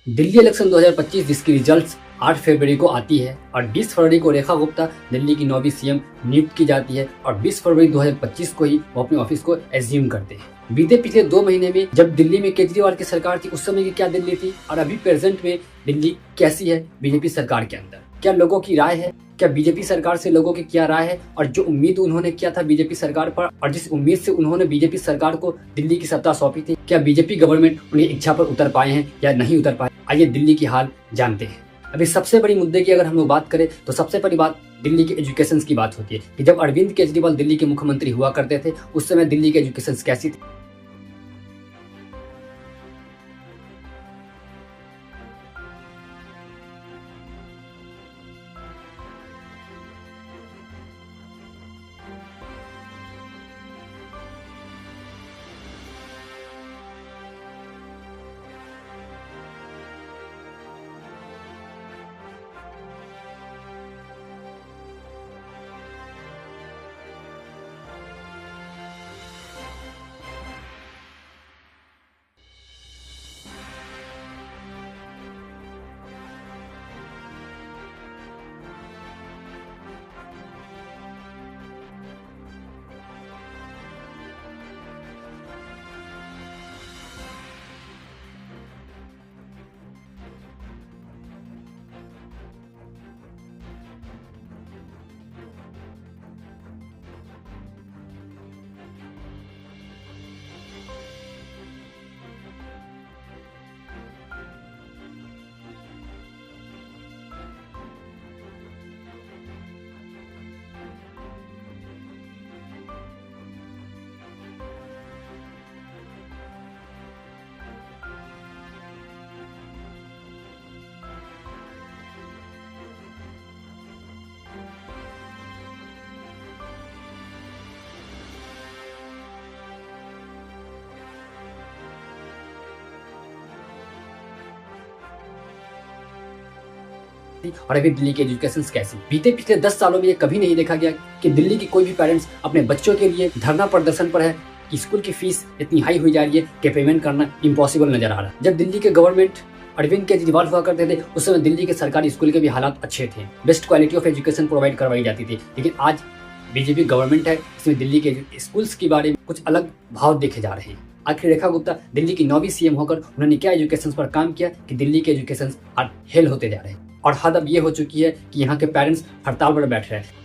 Delhi election 2025 जिसकी results 8 फरवरी को आती है और 20 फरवरी को रेखा गुप्ता दिल्ली की नौवीं सीएम नियुक्त की जाती है और 20 फरवरी 2025 को ही वो अपने ऑफिस को एज्यूम करते हैं। बीते पिछले 2 महीने में जब दिल्ली में केजरीवाल की सरकार थी उस समय की क्या दिल्ली थी और अभी प्रेजेंट में दिल्ली कैसी है बीजेपी सरकार के अंदर, क्या लोगों की राय है, क्या बीजेपी सरकार से लोगों की क्या राय है और जो उम्मीद उन्होंने किया था बीजेपी सरकार पर और जिस उम्मीद से उन्होंने बीजेपी सरकार को दिल्ली की सत्ता सौंपी थी, क्या बीजेपी गवर्नमेंट उन्हें इच्छा पर उतर पाए हैं या नहीं उतर पाए। आइए दिल्ली की हाल जानते हैं। अभी सबसे बड़ी मुद्दे की अगर हम लोग बात करें तो सबसे बड़ी बात दिल्ली के एजुकेशन की बात होती है कि जब अरविंद केजरीवाल दिल्ली के मुख्यमंत्री हुआ करते थे उस समय दिल्ली के एजुकेशन कैसी थी। और अभी दिल्ली की एजुकेशन कैसी। बीते पिछले 10 सालों में ये कभी नहीं देखा गया कि दिल्ली की कोई भी पेरेंट्स अपने बच्चों के लिए धरना प्रदर्शन पर है कि स्कूल की फीस इतनी हाई हुई जा रही है कि पेमेंट करना इम्पॉसिबल नजर आ रहा है। जब दिल्ली के गवर्नमेंट अरविंद केजरीवाल हुआ करते थे उस समय दिल्ली के सरकारी स्कूल के भी हालात अच्छे थे, best quality of education provide करवाई जाती थी। लेकिन आज बीजेपी गवर्नमेंट है, इसमें दिल्ली के स्कूल्स के बारे में कुछ अलग भाव देखे जा रहे हैं। आखिर रेखा गुप्ता दिल्ली की 9वीं सीएम होकर उन्होंने क्या एजुकेशन पर काम किया कि दिल्ली के एजुकेशन आज फेल होते जा रहे हैं और हद अब ये हो चुकी है कि यहाँ के पेरेंट्स हड़ताल पर बैठ रहे हैं।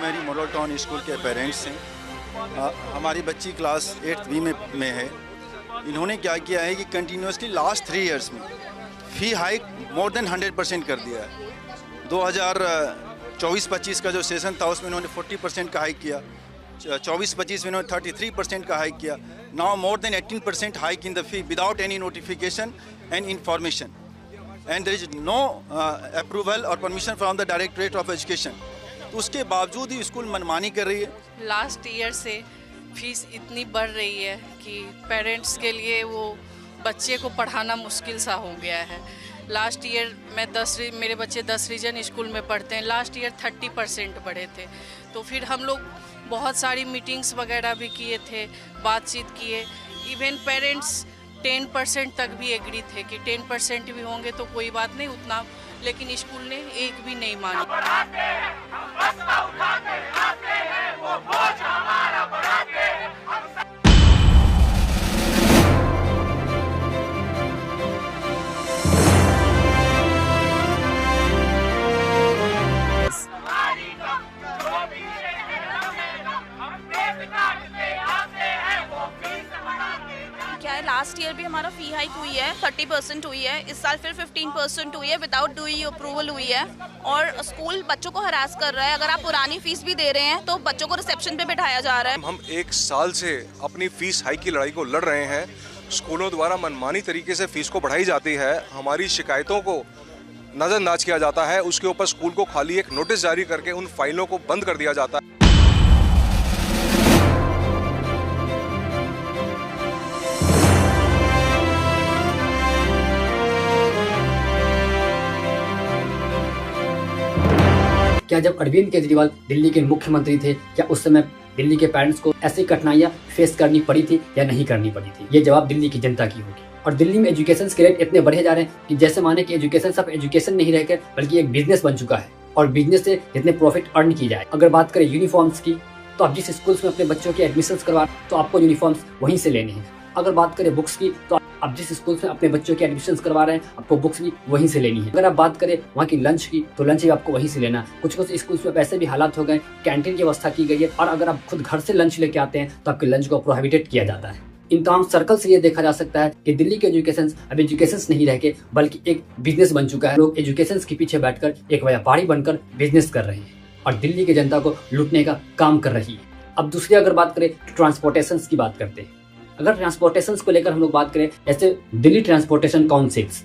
मेरी मॉडल टाउन स्कूल के पेरेंट्स हैं। हमारी बच्ची क्लास 8वीं में है। इन्होंने क्या किया है कि कंटिन्यूसली लास्ट 3 इयर्स में फ़ी हाइक मोर देन 100% कर दिया है। 2024-25 का जो सेशन था उसमें इन्होंने 40% का हाइक किया, 24-25 में इन्होंने 33% का हाइक किया। Now more than 18% hike in the fee without any notification and information and there is no approval और permission from the directorate of education. तो उसके बावजूद ही स्कूल मनमानी कर रही है। लास्ट ईयर से फीस इतनी बढ़ रही है कि पेरेंट्स के लिए वो बच्चे को पढ़ाना मुश्किल सा हो गया है। लास्ट ईयर मेरे बच्चे 10 रीजन स्कूल में पढ़ते हैं, लास्ट ईयर 30% बढ़े थे। तो फिर हम लोग बहुत सारी मीटिंग्स वगैरह भी किए थे, बातचीत किए। इवन पेरेंट्स 10% तक भी एग्री थे कि 10% भी होंगे तो कोई बात नहीं उतना, लेकिन स्कूल ने एक भी नहीं माना। लास्ट ईयर भी हमारा फी हाइक हुई है, 30% हुई है। इस साल फिर 15% हुई है, विदाउट डूइंग अप्रूवल हुई है। और स्कूल बच्चों को हरास कर रहा है। अगर आप पुरानी फीस भी दे रहे हैं तो बच्चों को रिसेप्शन पे बिठाया जा रहा है। हम 1 साल से अपनी फीस हाइक की लड़ाई को लड़ रहे हैं। स्कूलों द्वारा मनमानी तरीके से फीस को बढ़ाई जाती है, हमारी शिकायतों को नजरअंदाज किया जाता है, उसके ऊपर स्कूल को खाली एक नोटिस जारी करके उन फाइलों को बंद कर दिया जाता है। क्या जब अरविंद केजरीवाल दिल्ली के मुख्यमंत्री थे, क्या उस समय दिल्ली के पेरेंट्स को ऐसी कठिनाइयां फेस करनी पड़ी थी या नहीं करनी पड़ी थी? ये जवाब दिल्ली की जनता की होगी। और दिल्ली में एजुकेशन के रेट इतने बढ़े जा रहे हैं कि जैसे माने कि एजुकेशन सब एजुकेशन नहीं रहकर बल्कि एक बिजनेस बन चुका है, और बिजनेस से जितने प्रॉफिट अर्न की जाए। अगर बात करें यूनिफॉर्म्स की, तो आप जिस स्कूल्स में अपने बच्चों के एडमिशन करवा तो आपको यूनिफॉर्म्स वहीं से लेने हैं। अगर बात करें बुक्स की, तो आप जिस स्कूल में अपने बच्चों के एडमिशन करवा रहे हैं आपको बुक्स भी वहीं से लेनी है। अगर आप बात करें वहाँ की लंच की, तो लंच भी आपको वहीं से लेना। कुछ स्कूल्स में वैसे भी हालात हो गए, कैंटीन की व्यवस्था की गई है, और अगर आप खुद घर से लंच लेके आते हैं तो आपके लंच को प्रोहिबिटेड किया जाता है। इन तमाम सर्कल से ये देखा जा सकता है कि दिल्ली के एजुकेशन अब एजुकेशन नहीं रह के बल्कि एक बिजनेस बन चुका है। लोग एजुकेशन के पीछे बैठकर एक व्यापारी बनकर बिजनेस कर रहे हैं और दिल्ली की जनता को लूटने का काम कर रही है। अब दूसरी अगर बात करें ट्रांसपोर्टेशन की बात करते हैं। अगर ट्रांसपोर्टेशन को लेकर हम लोग बात करें, जैसे दिल्ली ट्रांसपोर्टेशन काउंसिल्स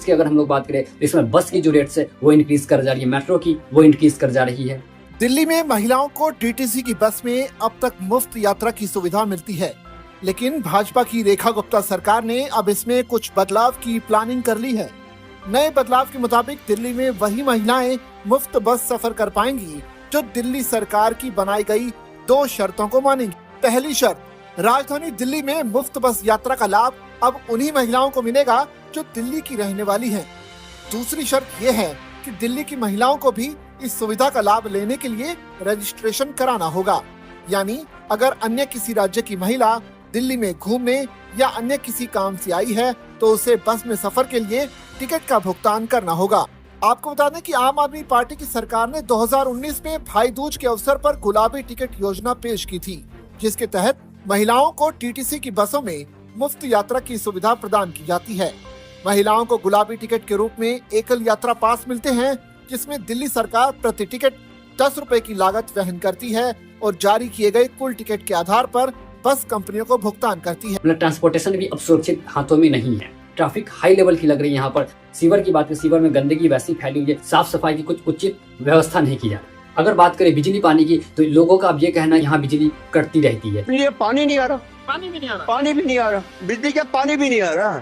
की अगर हम लोग बात करें तो इसमें बस की जो रेट्स है वो इंक्रीज कर जा रही है, मेट्रो की वो इंक्रीज कर जा रही है। दिल्ली में महिलाओं को डीटीसी की बस में अब तक मुफ्त यात्रा की सुविधा मिलती है, लेकिन भाजपा की रेखा गुप्ता सरकार ने अब इसमें कुछ बदलाव की प्लानिंग कर ली है। नए बदलाव के मुताबिक दिल्ली में वही महिलाएं मुफ्त बस सफर कर पाएंगी जो दिल्ली सरकार की बनाई गई 2 शर्तों को मानेंगी। पहली शर्त, राजधानी दिल्ली में मुफ्त बस यात्रा का लाभ अब उन्हीं महिलाओं को मिलेगा जो दिल्ली की रहने वाली हैं। दूसरी शर्त यह है कि दिल्ली की महिलाओं को भी इस सुविधा का लाभ लेने के लिए रजिस्ट्रेशन कराना होगा। यानी अगर अन्य किसी राज्य की महिला दिल्ली में घूमने या अन्य किसी काम से आई है तो उसे बस में सफर के लिए टिकट का भुगतान करना होगा। आपको बता दें कि आम आदमी पार्टी की सरकार ने 2019 में भाई दूज के अवसर पर गुलाबी टिकट योजना पेश की थी, जिसके तहत महिलाओं को टीटीसी की बसों में मुफ्त यात्रा की सुविधा प्रदान की जाती है। महिलाओं को गुलाबी टिकट के रूप में एकल यात्रा पास मिलते हैं, जिसमें दिल्ली सरकार प्रति टिकट 10 रुपए की लागत वहन करती है और जारी किए गए कुल टिकट के आधार पर बस कंपनियों को भुगतान करती है। ट्रांसपोर्टेशन भी अब सुरक्षित हाथों में नहीं है। ट्रैफिक हाई लेवल की लग रही है यहाँ पर। सीवर की बात करें, सीवर में गंदगी वैसी फैली हुई है, साफ सफाई की कुछ उचित व्यवस्था नहीं की जा रही। अगर बात करें बिजली पानी की, तो लोगों का अब ये कहना है यहाँ बिजली कटती रहती है। ये पानी नहीं आ रहा, पानी भी नहीं आ रहा, बिजली का पानी भी नहीं आ रहा।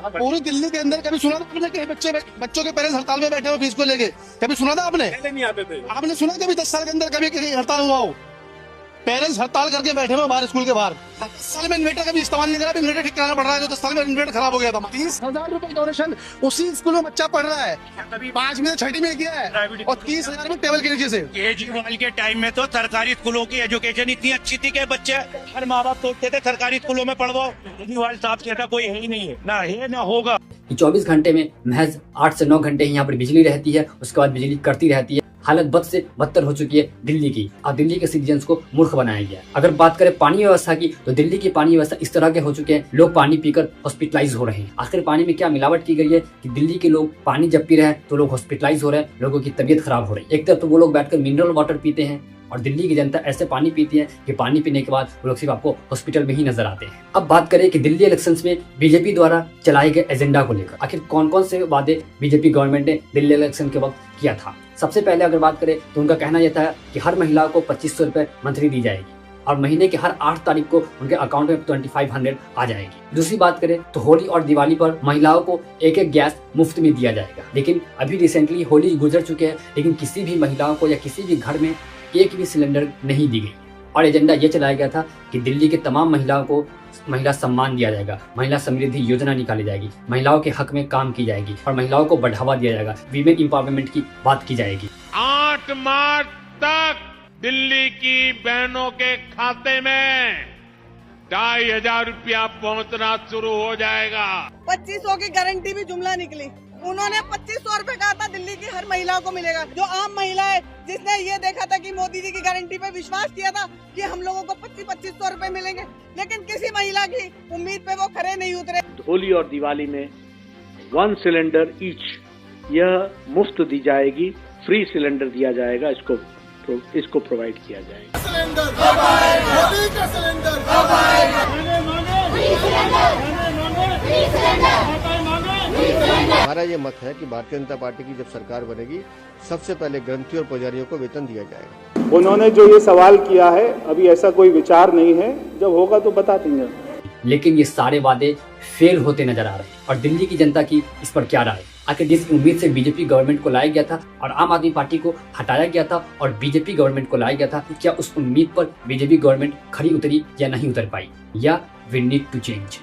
पूरी दिल्ली के अंदर कभी सुना था आपने कि बच्चों के पेरेंट्स हड़ताल में बैठे हो फीस को लेके? कभी सुना था आपने? नहीं आते थे। आपने सुना कभी 10 साल के अंदर कभी हड़ताल हुआ हो? पेरेंट्स हड़ताल करके बैठे हुए बाहर स्कूल के बाहर। 10 साल में इन्वर्टर कभी इस्तेमाल नहीं करा, इन्वर्टर ठीक कराना पड़ रहा है। तो 10 साल में इन्वर्टर खराब हो गया था। 30,000 रुपए डोनेशन उसी स्कूल में बच्चा पढ़ रहा है, 5 में 6ठी में किया है, और 30,000 में टेबल के नीचे से। केजरीवाल के टाइम में तो सरकारी स्कूलों की एजुकेशन इतनी अच्छी थी कि बच्चे हर माँ बाप सोचते थे सरकारी स्कूलों में पढ़वाओ। केजरीवाल साहब कहता कोई है ही नहीं है, ना है ना होगा। 24 घंटे में महज 8 से 9 घंटे यहाँ पर बिजली रहती है, उसके बाद बिजली कटती रहती है। हालत बद से बदतर हो चुकी है दिल्ली की, और दिल्ली के सिटीजन्स को मूर्ख बनाया गया है। अगर बात करें पानी व्यवस्था की, तो दिल्ली की पानी व्यवस्था इस तरह के हो चुके हैं, लोग पानी पीकर हॉस्पिटलाइज हो रहे हैं। आखिर पानी में क्या मिलावट की गई है कि दिल्ली के लोग पानी जब पी रहे हैं तो लोग हॉस्पिटलाइज हो रहे हैं, लोगों की तबीयत खराब हो रही है। एक तरफ तो वो लोग बैठकर मिनरल वाटर पीते हैं, और दिल्ली की जनता ऐसे पानी पीती है कि पानी पीने के बाद वो लोग सिर्फ आपको हॉस्पिटल में ही नजर आते हैं। अब बात करें कि दिल्ली इलेक्शंस में बीजेपी द्वारा चलाए गए एजेंडा को लेकर आखिर कौन कौन से वादे बीजेपी गवर्नमेंट ने दिल्ली इलेक्शन के वक्त किया था। सबसे पहले अगर बात करें तो उनका कहना यह था कि हर महिला को 2500 रुपए मंथली दी जाएगी, और महीने के हर 8 तारीख को उनके अकाउंट में 2500 आ जाएगी। दूसरी बात करें तो होली और दिवाली पर महिलाओं को एक गैस मुफ्त में दिया जाएगा। लेकिन अभी रिसेंटली होली गुजर चुके हैं, लेकिन किसी भी महिलाओं को या किसी भी घर में एक भी सिलेंडर नहीं दी गई। और एजेंडा ये चलाया गया था कि दिल्ली के तमाम महिलाओं को महिला सम्मान दिया जाएगा, महिला समृद्धि योजना निकाली जाएगी, महिलाओं के हक में काम की जाएगी और महिलाओं को बढ़ावा दिया जाएगा, वीमेन एम्पावरमेंट की बात की जाएगी। 8 मार्च तक दिल्ली की बहनों के खाते में 2,500 रुपया पहुंचना शुरू हो जाएगा। 2500 की गारंटी भी जुमला निकली। उन्होंने 2500 रुपए कहा था दिल्ली की हर महिला को मिलेगा। जो आम महिला है जिसने ये देखा था कि मोदी जी की गारंटी पे विश्वास किया था कि हम लोगों को 2500 रुपए मिलेंगे, लेकिन किसी महिला की उम्मीद पे वो खरे नहीं उतरे। होली और दिवाली में 1 सिलेंडर ईच यह मुफ्त दी जाएगी, फ्री सिलेंडर दिया जाएगा, इसको प्रोवाइड किया जाएगा। हमारा ये मत है कि भारतीय जनता पार्टी की जब सरकार बनेगी, सबसे पहले ग्रंथियों और पुजारियों को वेतन दिया जाएगा। उन्होंने जो ये सवाल किया है, अभी ऐसा कोई विचार नहीं है, जब होगा तो बता देंगे। लेकिन ये सारे वादे फेल होते नजर आ रहे हैं और दिल्ली की जनता की इस पर क्या राय है? आखिर जिस उम्मीद से बीजेपी गवर्नमेंट को लाया गया था और आम आदमी पार्टी को हटाया गया था और बीजेपी गवर्नमेंट को लाया गया था, क्या उस उम्मीद पर बीजेपी गवर्नमेंट खरी उतरी या नहीं उतर पाई? या वी नीड टू चेंज?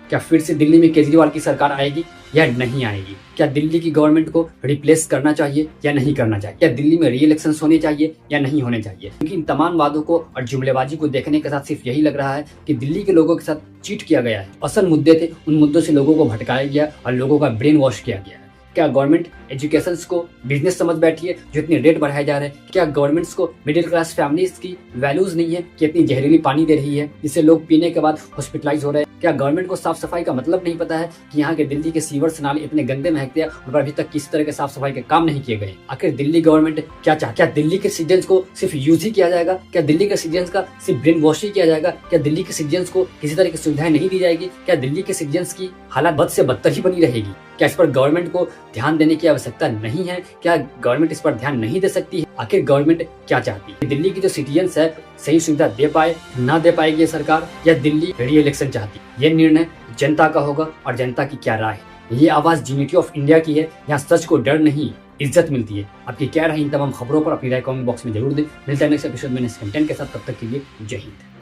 क्या फिर से दिल्ली में केजरीवाल की सरकार आएगी या नहीं आएगी? क्या दिल्ली की गवर्नमेंट को रिप्लेस करना चाहिए या नहीं करना चाहिए? क्या दिल्ली में री इलेक्शंस होने चाहिए या नहीं होने चाहिए? क्योंकि इन तमाम वादों को और जुमलेबाजी को देखने के साथ सिर्फ यही लग रहा है कि दिल्ली के लोगों के साथ चीट किया गया है। असल मुद्दे थे, उन मुद्दों से लोगों को भटकाया गया और लोगों का ब्रेन वॉश किया गया है। क्या गवर्नमेंट एजुकेशन को बिजनेस समझ बैठी है जो इतने रेट बढ़ाए जा रहे हैं? क्या गवर्नमेंट्स को मिडिल क्लास फैमिलीज की वैल्यूज नहीं है कि इतनी जहरीली पानी दे रही है जिससे लोग पीने के बाद हॉस्पिटलाइज हो रहे हैं? क्या गवर्नमेंट को साफ सफाई का मतलब नहीं पता है कि यहाँ के दिल्ली के सीवर्स नाले इतने गंदे महकते हैं और अभी तक किसी तरह के साफ सफाई के काम नहीं किए गए? आखिर दिल्ली गवर्नमेंट क्या चाहती? क्या दिल्ली के सिटीजन्स को सिर्फ यूज ही किया जाएगा? क्या दिल्ली के सिटीजन्स का सिर्फ ब्रेन वॉश ही किया जाएगा? क्या दिल्ली के सिटीजन्स को किसी तरह की सुविधाएं नहीं दी जाएगी? क्या दिल्ली के सिटीजन्स की हालत बद से बदतर ही बनी रहेगी? क्या इस पर गवर्नमेंट को ध्यान देने की आवश्यकता नहीं है? क्या गवर्नमेंट इस पर ध्यान नहीं दे सकती है? आखिर गवर्नमेंट क्या चाहती है? दिल्ली की जो सिटीजन्स है सही सुविधा दे पाए, ना दे पाएगी ये सरकार, या दिल्ली री इलेक्शन चाहती है? ये निर्णय जनता का होगा और जनता की क्या राय है। ये आवाज यूनिटी ऑफ इंडिया की है, यहाँ सच को डर नहीं इज्जत मिलती है। आपकी क्या राय इन तमाम खबरों पर अपनी राय कमेंट बॉक्स में जरूर दें। मिलते हैं नेक्स्ट एपिसोड में नेक्स्ट कंटेंट के साथ, तब तक के लिए जय हिंद।